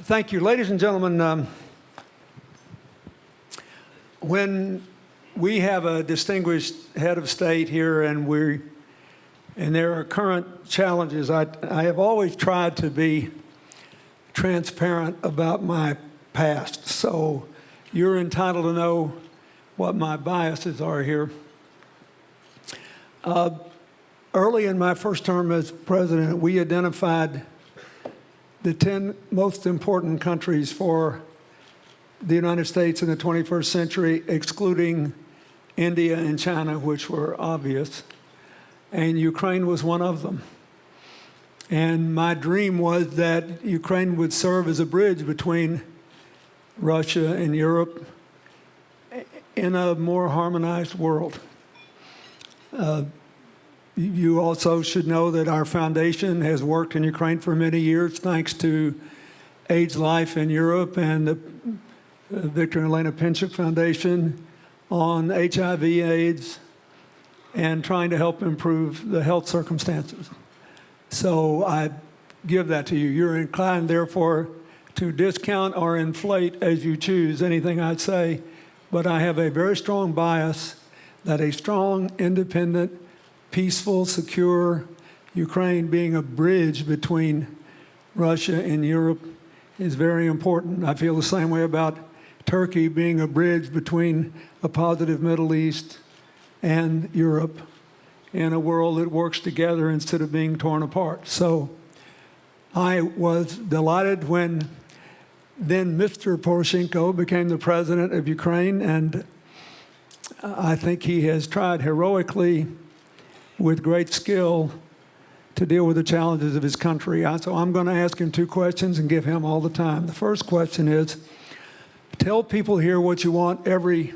Thank you. Ladies and gentlemen, when we have a distinguished head of state here and there are current challenges, I have always tried to be transparent about my past. So you're entitled to know what my biases are here. Early in my first term as president, we identified the 10 most important countries for the United States in the 21st century, excluding India and China, which were obvious. And Ukraine was one of them. And my dream was that Ukraine would serve as a bridge between Russia and Europe in a more harmonized world. You also should know that our foundation has worked in Ukraine for many years, thanks to AIDS Life in Europe and the Victor and Elena Pinchuk Foundation on HIV/AIDS and trying to help improve the health circumstances. So I give that to you. You're inclined, therefore, to discount or inflate as you choose anything I say, but I have a very strong bias that a strong, independent, peaceful, secure Ukraine being a bridge between Russia and Europe is very important. I feel the same way about Turkey being a bridge between a positive Middle East and Europe in a world that works together instead of being torn apart. So I was delighted when then Mr. Poroshenko became the president of Ukraine, and I think he has tried heroically with great skill to deal with the challenges of his country. So I'm going to ask him two questions and give him all the time. The first question is, tell people here what you want every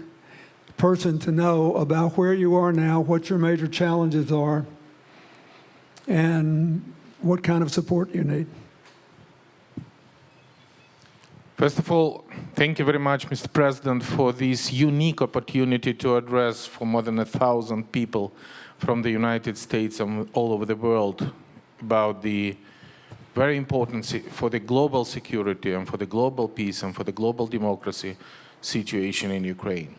person to know about where you are now, what your major challenges are, and what kind of support you need. First of all, thank you very much, Mr. President, for this unique opportunity to address for more than 1,000 people from the United States and all over the world about the very important for the global security and for the global peace and for the global democracy situation in Ukraine.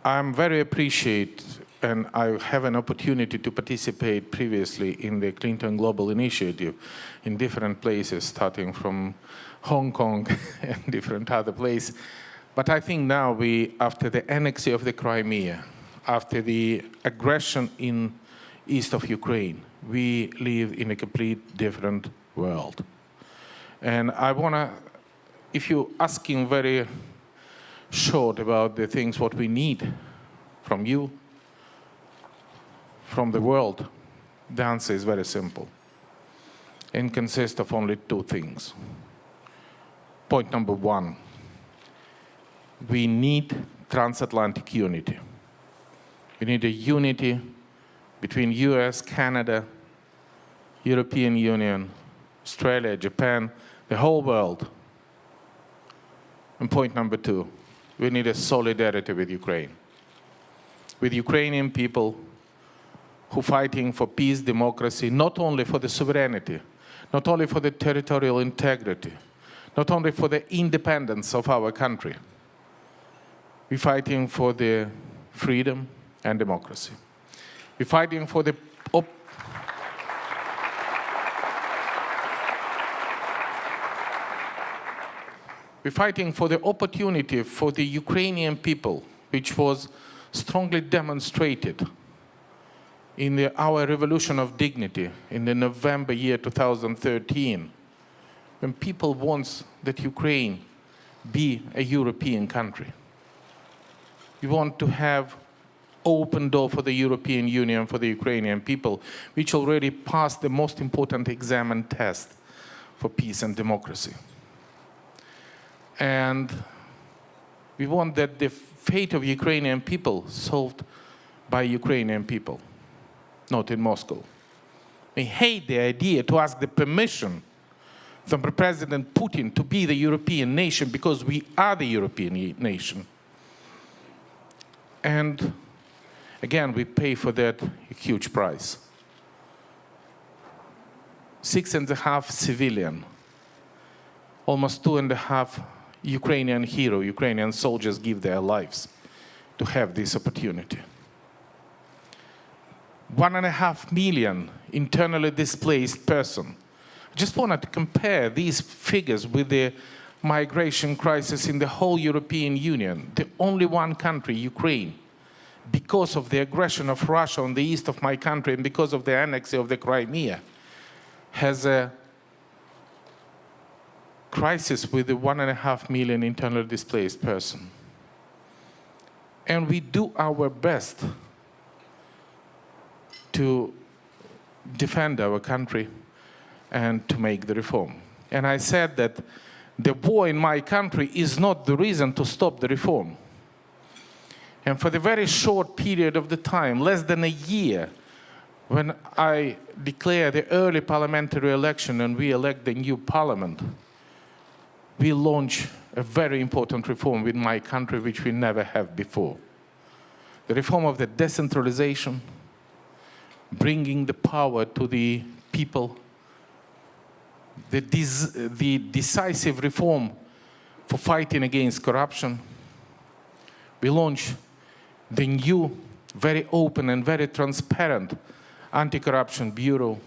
I'm very appreciative, and I have an opportunity to participate previously in the Clinton Global Initiative in different places, starting from Hong Kong and different other places. But I think now after the annexation of the Crimea, after the aggression in east of Ukraine, we live in a complete different world. And I want to, if you're asking very short about the things what we need from you, from the world, the answer is very simple and consists of only two things. Point number one, we need transatlantic unity. We need a unity between US, Canada, European Union, Australia, Japan, the whole world. And point number two, we need a solidarity with Ukraine. With Ukrainian people who are fighting for peace, democracy, not only for the sovereignty, not only for the territorial integrity, not only for the independence of our country. We're fighting for the freedom and democracy. We're fighting for the opportunity for the Ukrainian people, which was strongly demonstrated in our revolution of dignity in the November year 2013, when people want that Ukraine be a European country. We want to have open door for the European Union, for the Ukrainian people, which already passed the most important exam and test for peace and democracy. And we want that the fate of Ukrainian people solved by Ukrainian people, not in Moscow. We hate the idea to ask the permission from President Putin to be the European nation, because we are the European nation. And again, we pay for that a huge price. 6.5 civilian almost 2.5 Ukrainian soldiers give their lives to have this opportunity. 1.5 million internally displaced persons. I just wanted to compare these figures with the migration crisis in the whole European Union. The only one country, Ukraine, because of the aggression of Russia on the east of my country and because of the annexation of the Crimea, has a crisis with the 1.5 million internally displaced person. And we do our best to defend our country and to make the reform. And I said that the war in my country is not the reason to stop the reform. And for the very short period of the time, less than a year, when I declare the early parliamentary election and we elect the new parliament, we launch a very important reform in my country which we never have before. The reform of the decentralization, bringing the power to the people, the decisive reform for fighting against corruption. We launch the new, very open and very transparent Anti-Corruption Bureau.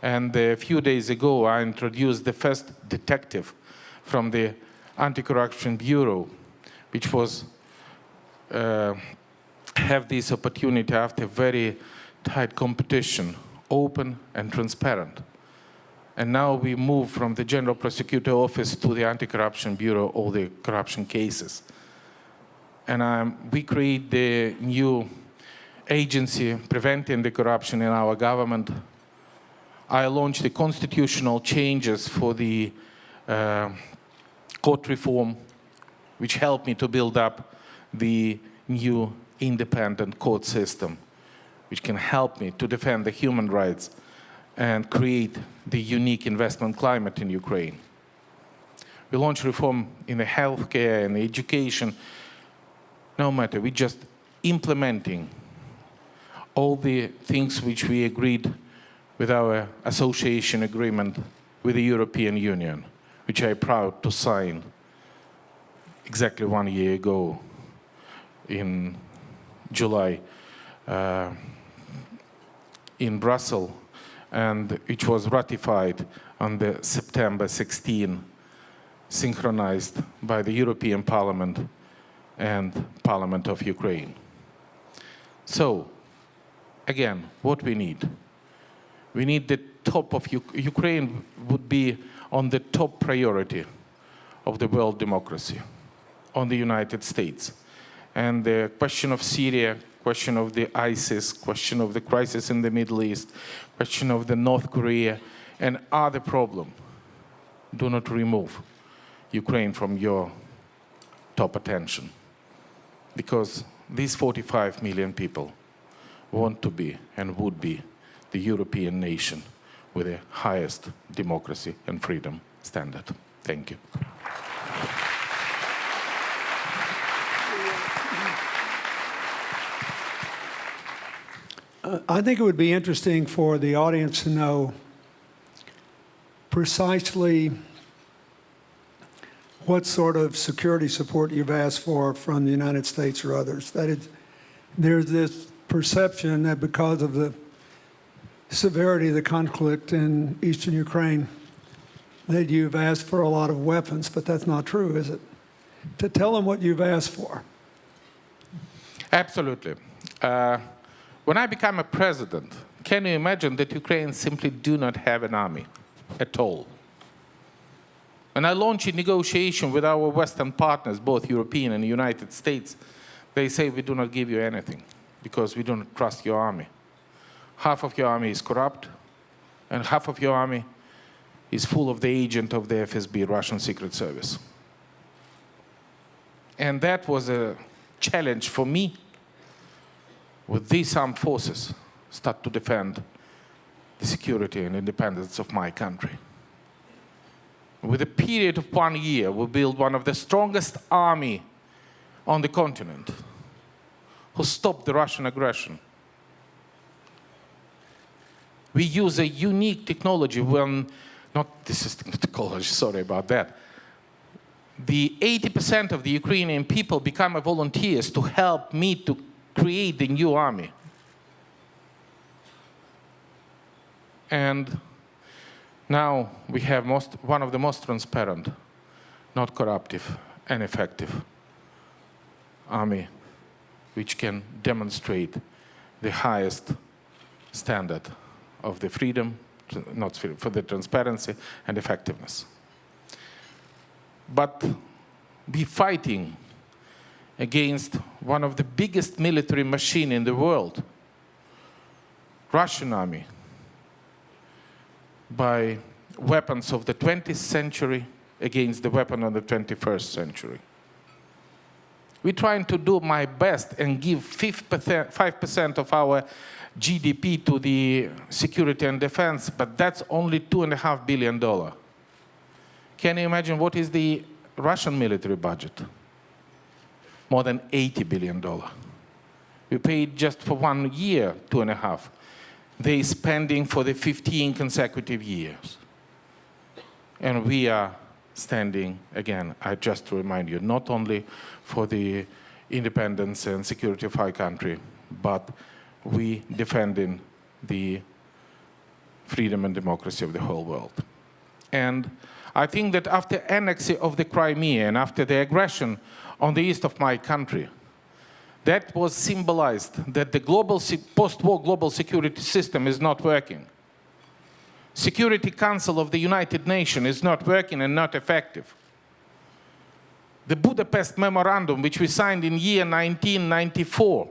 And a few days ago, I introduced the first detective from the Anti-Corruption Bureau, which was have this opportunity after very tight competition, open and transparent. And now we move from the General Prosecutor Office to the Anti-Corruption Bureau, all the corruption cases. And we create the new agency preventing the corruption in our government. I launched the constitutional changes for the court reform, which helped me to build up the new independent court system, which can help me to defend the human rights and create the unique investment climate in Ukraine. We launched reform in the healthcare and the education. No matter, we're just implementing all the things which we agreed with our association agreement with the European Union, which I'm proud to sign exactly 1 year ago in July in Brussels, and which was ratified on the September 16, synchronized by the European Parliament and Parliament of Ukraine. So, again, what we need? We need the top of Ukraine would be on the top priority of the world democracy, on the United States. And the question of Syria, question of the ISIS, question of the crisis in the Middle East, question of the North Korea, and other problems. Do not remove Ukraine from your top attention. Because these 45 million people want to be and would be the European nation with the highest democracy and freedom standard. Thank you. I think it would be interesting for the audience to know precisely what sort of security support you've asked for from the United States or others. That is, there's this perception that because of the severity of the conflict in eastern Ukraine, that you've asked for a lot of weapons, but that's not true, is it? To tell them what you've asked for. Absolutely. When I become a president, can you imagine that Ukrainians simply do not have an army at all? When I launch a negotiation with our Western partners, both European and United States, they say we do not give you anything because we don't trust your army. Half of your army is corrupt, and half of your army is full of the agent of the FSB, Russian Secret Service. And that was a challenge for me with these armed forces start to defend the security and independence of my country. With a period of 1 year, we built one of the strongest army on the continent who stopped the Russian aggression. We use a unique technology when not this is technology, sorry about that. The 80% of the Ukrainian people become volunteers to help me to create the new army. And now we have one of the most transparent, not corruptive, and effective army, which can demonstrate the highest standard of the freedom, not freedom, for the transparency and effectiveness. But we're fighting against one of the biggest military machines in the world, Russian army, by weapons of the 20th century against the weapon of the 21st century. We're trying to do my best and give 5% of our GDP to the security and defense, but that's only $2.5 billion. Can you imagine what is the Russian military budget? More than $80 billion. We paid just for 1 year, 2.5. They're spending for the 15 consecutive years. And we are standing, again, I just to remind you, not only for the independence and security of our country, but we defending the freedom and democracy of the whole world. And I think that after annexing of the Crimea and after the aggression on the east of my country, that was symbolized that the post-war global security system is not working. Security Council of the United Nations is not working and not effective. The Budapest Memorandum, which we signed in year 1994,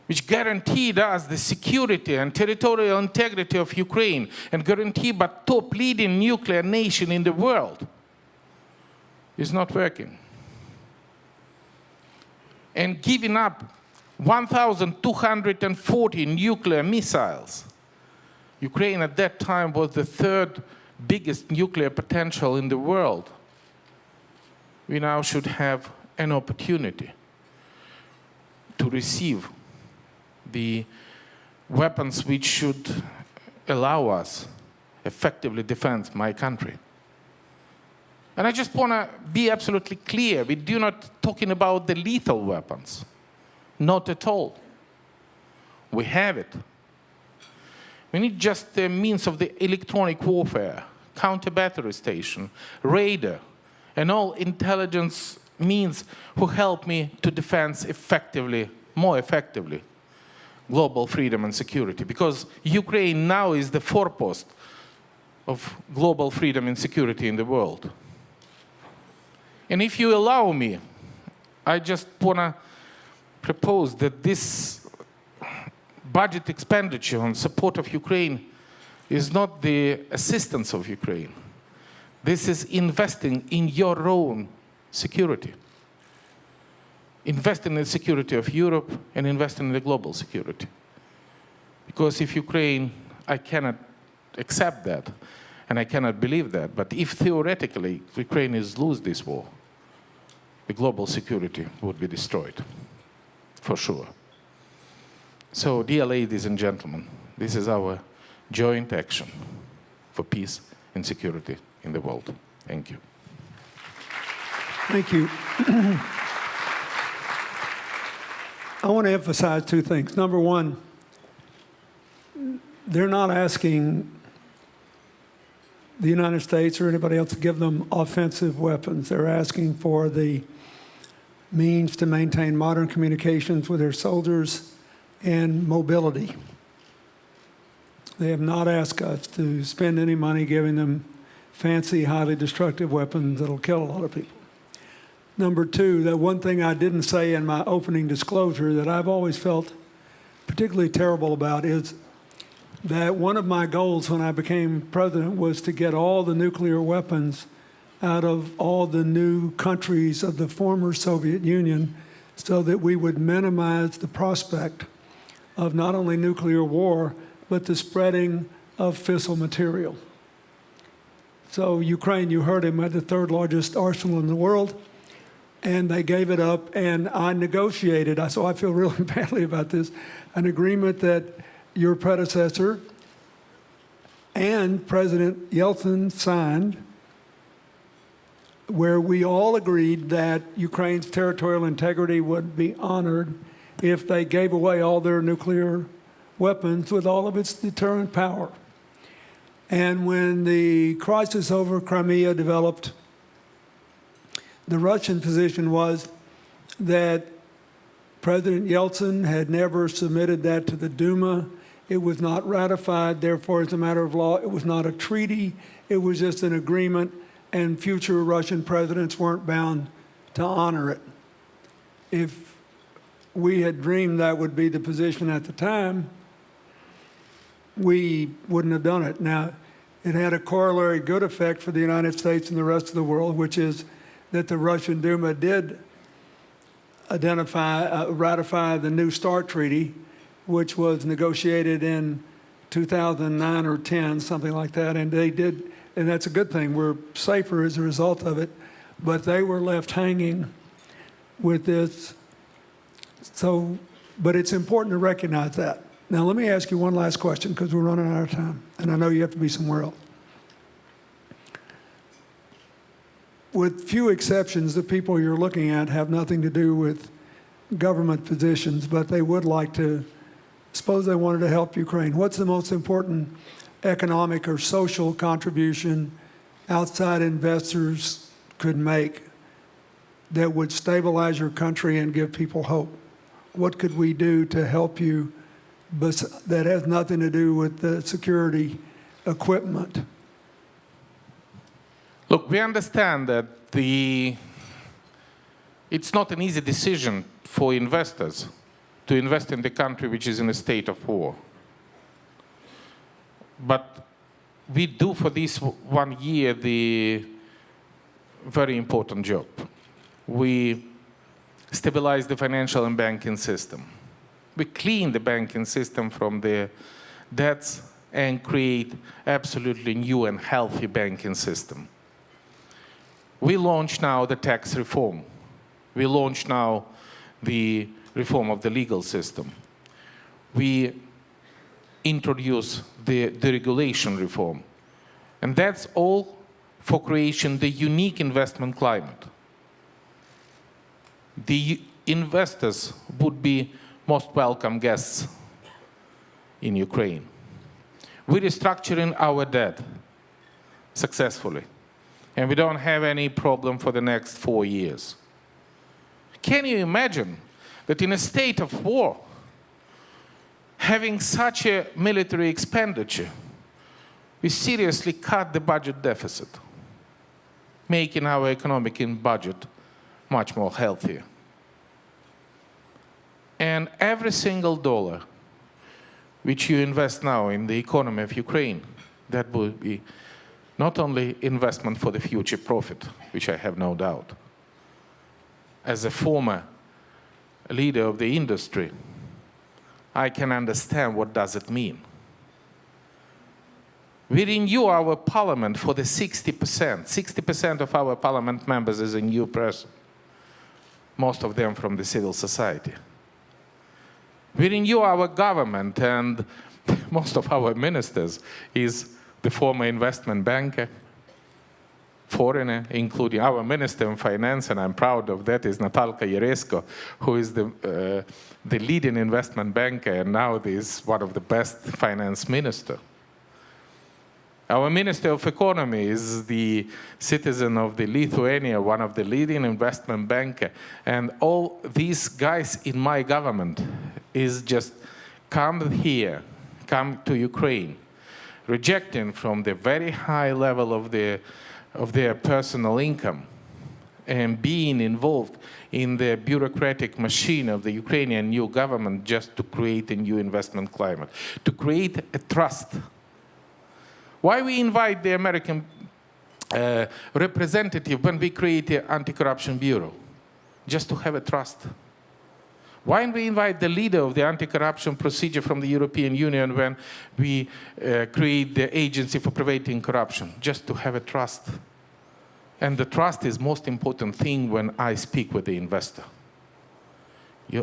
which guaranteed us the security and territorial integrity of Ukraine and guaranteed by top leading nuclear nation in the world, is not working. And giving up 1,240 nuclear missiles. Ukraine at that time was the third biggest nuclear potential in the world. We now should have an opportunity to receive the weapons which should allow us effectively defend my country. And I just want to be absolutely clear, we do not talking about the lethal weapons. Not at all. We have it. We need just the means of the electronic warfare, counter-battery station, radar, and all intelligence means who help me to defend effectively, more effectively, global freedom and security. Because Ukraine now is the forepost of global freedom and security in the world. And if you allow me, I just want to propose that this budget expenditure on support of Ukraine is not the assistance of Ukraine. This is investing in your own security. Investing in the security of Europe and investing in the global security. Because if Ukraine, I cannot accept that, and I cannot believe that, but if theoretically Ukraine is lose this war, the global security would be destroyed, for sure. So, dear ladies and gentlemen, this is our joint action for peace and security in the world. Thank you. Thank you. I want to emphasize two things. Number one, they're not asking the United States or anybody else to give them offensive weapons. They're asking for the means to maintain modern communications with their soldiers and mobility. They have not asked us to spend any money giving them fancy, highly destructive weapons that'll kill a lot of people. Number two, the one thing I didn't say in my opening disclosure that I've always felt particularly terrible about is that one of my goals when I became president was to get all the nuclear weapons out of all the new countries of the former Soviet Union so that we would minimize the prospect of not only nuclear war, but the spreading of fissile material. So Ukraine, you heard him, had the third largest arsenal in the world, and they gave it up, and I negotiated, so I feel really badly about this, an agreement that your predecessor and President Yeltsin signed, where we all agreed that Ukraine's territorial integrity would be honored if they gave away all their nuclear weapons with all of its deterrent power. And when the crisis over Crimea developed, the Russian position was that President Yeltsin had never submitted that to the Duma. It was not ratified, therefore, as a matter of law, it was not a treaty. It was just an agreement, and future Russian presidents weren't bound to honor it. If we had dreamed that would be the position at the time, we wouldn't have done it. Now, it had a corollary good effect for the United States and the rest of the world, which is that the Russian Duma did ratify the New START Treaty, which was negotiated in 2009 or 10, something like that, and they did, and that's a good thing. We're safer as a result of it, but they were left hanging with this. So, but it's important to recognize that. Now, let me ask you one last question, because we're running out of time, and I know you have to be somewhere else. With few exceptions, the people you're looking at have nothing to do with government positions, but they would like to, suppose they wanted to help Ukraine. What's the most important economic or social contribution outside investors could make that would stabilize your country and give people hope? What could we do to help you that has nothing to do with the security equipment? Look, we understand that it's not an easy decision for investors to invest in the country which is in a state of war. But we do for this 1 year the very important job. We stabilize the financial and banking system. We clean the banking system from the debts and create absolutely new and healthy banking system. We launch now the tax reform. We launch now the reform of the legal system. We introduce the deregulation reform. And that's all for creation the unique investment climate. The investors would be most welcome guests in Ukraine. We're restructuring our debt successfully, and we don't have any problem for the next 4 years. Can you imagine that in a state of war, having such a military expenditure, we seriously cut the budget deficit, making our economic budget much more healthier? And every single dollar which you invest now in the economy of Ukraine, that will be not only investment for the future profit, which I have no doubt. As a former leader of the industry, I can understand what does it mean. We renew our parliament for the 60%. 60% of our parliament members is a new person, most of them from the civil society. We renew our government, and most of our ministers is the former investment banker, foreigner, including our minister in finance, and I'm proud of that, is Natalka Yeresko, who is the leading investment banker and now is one of the best finance minister. Our Minister of Economy is the citizen of the Lithuania, one of the leading investment banker. And all these guys in my government is just come here, come to Ukraine, rejecting from the very high level of their personal income and being involved in the bureaucratic machine of the Ukrainian new government just to create a new investment climate, to create a trust. Why we invite the American representative when we create an anti-corruption bureau? Just to have a trust. Why don't we invite the leader of the anti-corruption procedure from the European Union when we create the agency for preventing corruption? Just to have a trust. And the trust is most important thing when I speak with the investor.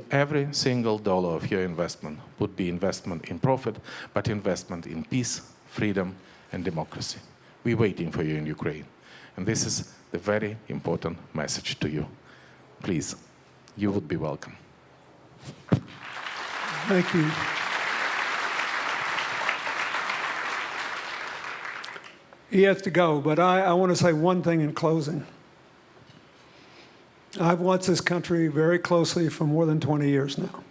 Every single dollar of your investment would be investment in profit, but investment in peace, freedom, and democracy. We're waiting for you in Ukraine. And this is the very important message to you. Please, you would be welcome. Thank you. He has to go, but I want to say one thing in closing. I've watched this country very closely for more than 20 years now.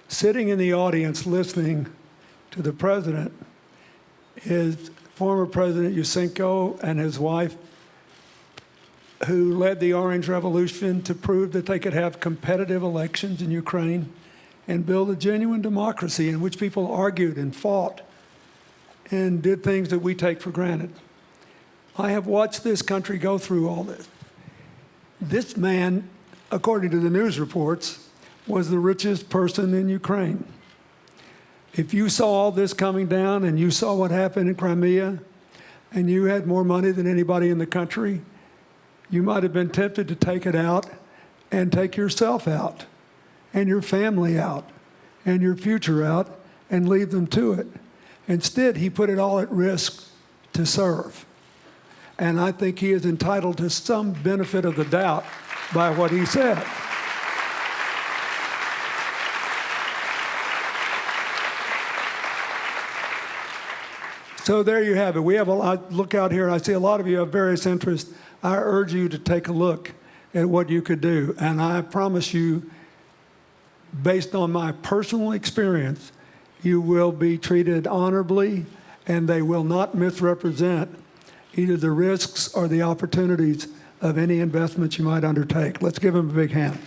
Sitting in the audience listening to the president is former President Yushchenko and his wife, who led the Orange Revolution to prove that they could have competitive elections in Ukraine and build a genuine democracy in which people argued and fought and did things that we take for granted. I have watched this country go through all this. This man, according to the news reports, was the richest person in Ukraine. If you saw all this coming down and you saw what happened in Crimea and you had more money than anybody in the country, you might have been tempted to take it out and take yourself out and your family out and your future out and leave them to it. Instead, he put it all at risk to serve. And I think he is entitled to some benefit of the doubt by what he said. So there you have it. We have a lot. Look out here, and I see a lot of you have various interests. I urge you to take a look at what you could do. And I promise you, based on my personal experience, you will be treated honorably, and they will not misrepresent either the risks or the opportunities of any investment you might undertake. Let's give them a big hand.